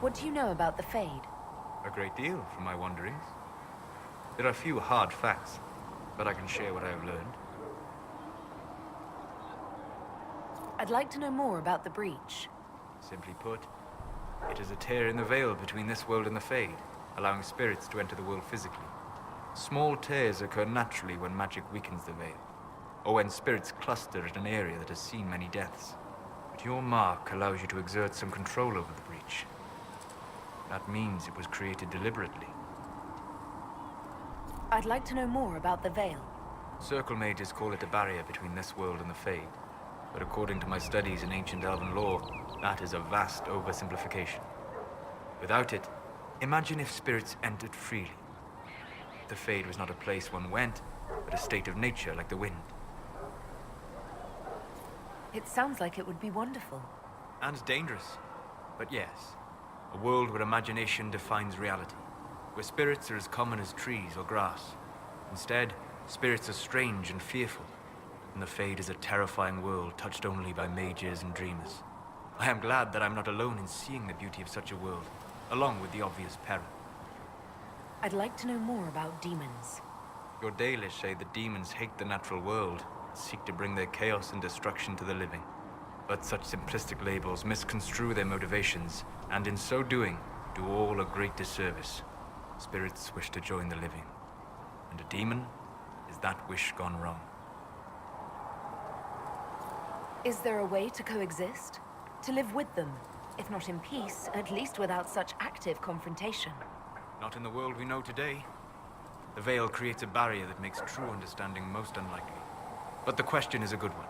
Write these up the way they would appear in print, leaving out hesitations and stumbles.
What do you know about the Fade? A great deal from my wanderings. There are few hard facts, but I can share what I have learned. I'd like to know more about the Breach. Simply put, it is a tear in the veil between this world and the Fade, allowing spirits to enter the world physically. Small tears occur naturally when magic weakens the veil, or when spirits cluster at an area that has seen many deaths. But your mark allows you to exert some control over the Breach. That means it was created deliberately. I'd like to know more about the Veil. Circle mages call it a barrier between this world and the Fade. But according to my studies in ancient elven lore, that is a vast oversimplification. Without it, imagine if spirits entered freely. The Fade was not a place one went, but a state of nature like the wind. It sounds like it would be wonderful. And dangerous. But yes, a world where imagination defines reality. Where spirits are as common as trees or grass. Instead, spirits are strange and fearful. And the Fade is a terrifying world touched only by mages and dreamers. I am glad that I'm not alone in seeing the beauty of such a world, along with the obvious peril. I'd like to know more about demons. Your Dalish say that demons hate the natural world, seek to bring their chaos and destruction to the living. But such simplistic labels misconstrue their motivations, and in so doing, do all a great disservice. Spirits wish to join the living, and a demon is that wish gone wrong. Is there a way to coexist? To live with them? If not in peace, at least without such active confrontation. Not in the world we know today. The Veil creates a barrier that makes true understanding most unlikely. But the question is a good one,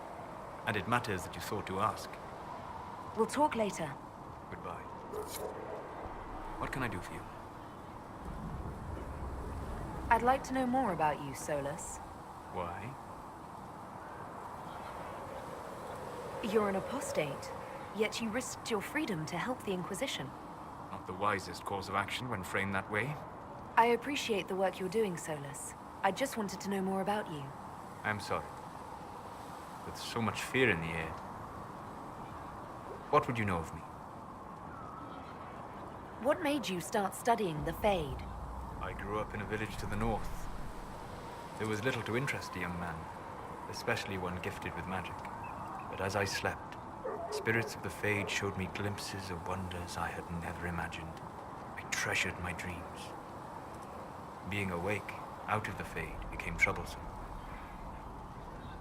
and it matters that you thought to ask. We'll talk later. Goodbye. What can I do for you? I'd like to know more about you, Solas. Why? You're an apostate, yet you risked your freedom to help the Inquisition. Not the wisest course of action when framed that way. I appreciate the work you're doing, Solas. I just wanted to know more about you. I'm sorry. With so much fear in the air. What would you know of me? What made you start studying the Fade? I grew up in a village to the north. There was little to interest a young man, especially one gifted with magic. But as I slept, spirits of the Fade showed me glimpses of wonders I had never imagined. I treasured my dreams. Being awake, out of the Fade, became troublesome.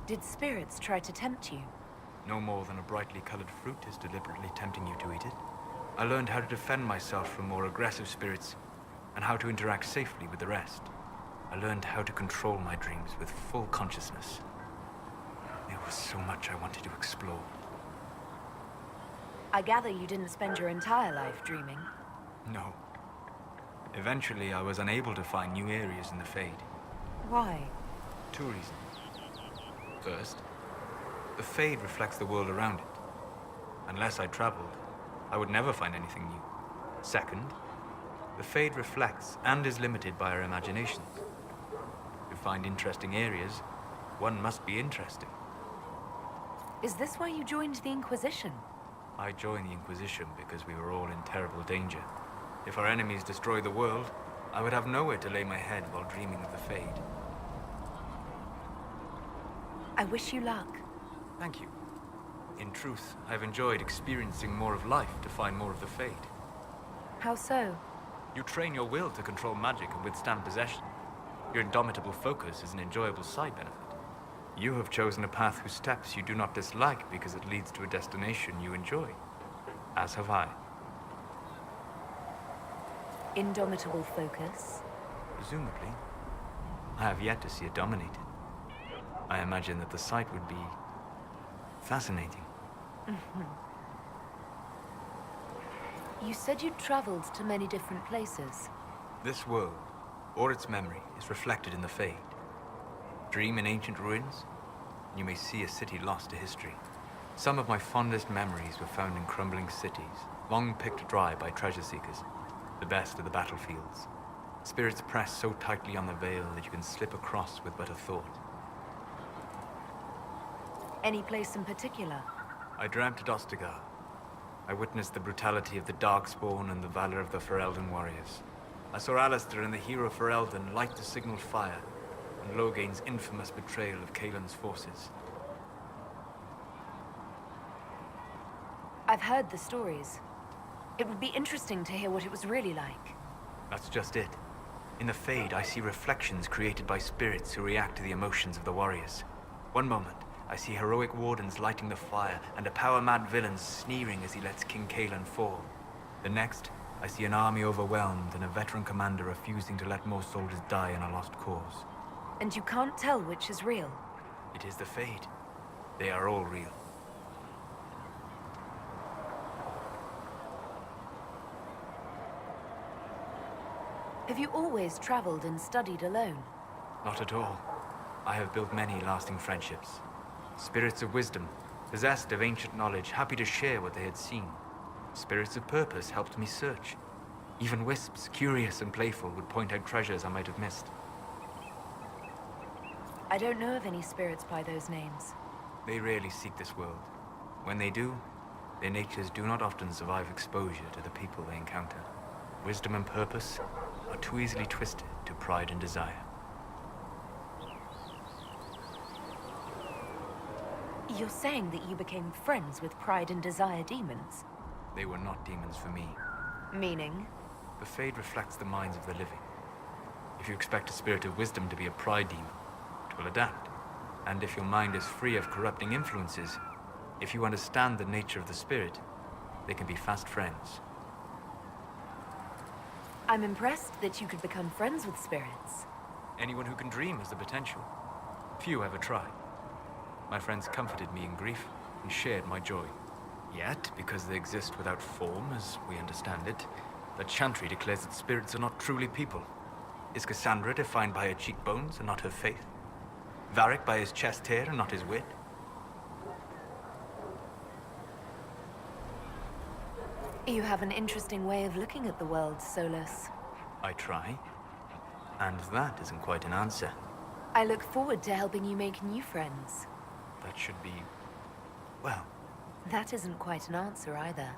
Did spirits try to tempt you? No more than a brightly colored fruit is deliberately tempting you to eat it. I learned how to defend myself from more aggressive spirits, and how to interact safely with the rest. I learned how to control my dreams with full consciousness. There was so much I wanted to explore. I gather you didn't spend your entire life dreaming. No. Eventually, I was unable to find new areas in the Fade. Why? 2 reasons. First, the Fade reflects the world around it. Unless I traveled, I would never find anything new. Second, the Fade reflects and is limited by our imaginations. To find interesting areas, one must be interesting. Is this why you joined the Inquisition? I joined the Inquisition because we were all in terrible danger. If our enemies destroyed the world, I would have nowhere to lay my head while dreaming of the Fade. I wish you luck. Thank you. In truth, I've enjoyed experiencing more of life to find more of the Fade. How so? You train your will to control magic and withstand possession. Your indomitable focus is an enjoyable side benefit. You have chosen a path whose steps you do not dislike because it leads to a destination you enjoy. As have I. Indomitable focus? Presumably. I have yet to see it dominated. I imagine that the sight would be fascinating. You said you traveled to many different places. This world, or its memory, is reflected in the Fade. Dream in ancient ruins, and you may see a city lost to history. Some of my fondest memories were found in crumbling cities, long picked dry by treasure seekers, the best of the battlefields. Spirits press so tightly on the veil that you can slip across with but a thought. Any place in particular? I dreamt at Ostagar. I witnessed the brutality of the Darkspawn and the valor of the Ferelden warriors. I saw Alistair and the hero Ferelden light the signal fire, and Logain's infamous betrayal of Caelan's forces. I've heard the stories. It would be interesting to hear what it was really like. That's just it. In the Fade, I see reflections created by spirits who react to the emotions of the warriors. One moment, I see heroic wardens lighting the fire, and a power-mad villain sneering as he lets King Caelan fall. The next, I see an army overwhelmed and a veteran commander refusing to let more soldiers die in a lost cause. And you can't tell which is real. It is the Fade. They are all real. Have you always traveled and studied alone? Not at all. I have built many lasting friendships. Spirits of wisdom, possessed of ancient knowledge, happy to share what they had seen. Spirits of purpose helped me search. Even wisps, curious and playful, would point out treasures I might have missed. I don't know of any spirits by those names. They rarely seek this world. When they do, their natures do not often survive exposure to the people they encounter. Wisdom and purpose are too easily twisted to pride and desire. You're saying that you became friends with Pride and Desire demons? They were not demons for me. Meaning? The Fade reflects the minds of the living. If you expect a spirit of wisdom to be a pride demon, it will adapt. And if your mind is free of corrupting influences, if you understand the nature of the spirit, they can be fast friends. I'm impressed that you could become friends with spirits. Anyone who can dream has the potential. Few ever try. My friends comforted me in grief and shared my joy. Yet, because they exist without form, as we understand it, the Chantry declares that spirits are not truly people. Is Cassandra defined by her cheekbones and not her faith? Varric by his chest hair and not his wit? You have an interesting way of looking at the world, Solas. I try. And that isn't quite an answer. I look forward to helping you make new friends. That should be... well... That isn't quite an answer either.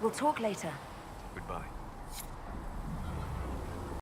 We'll talk later. Goodbye.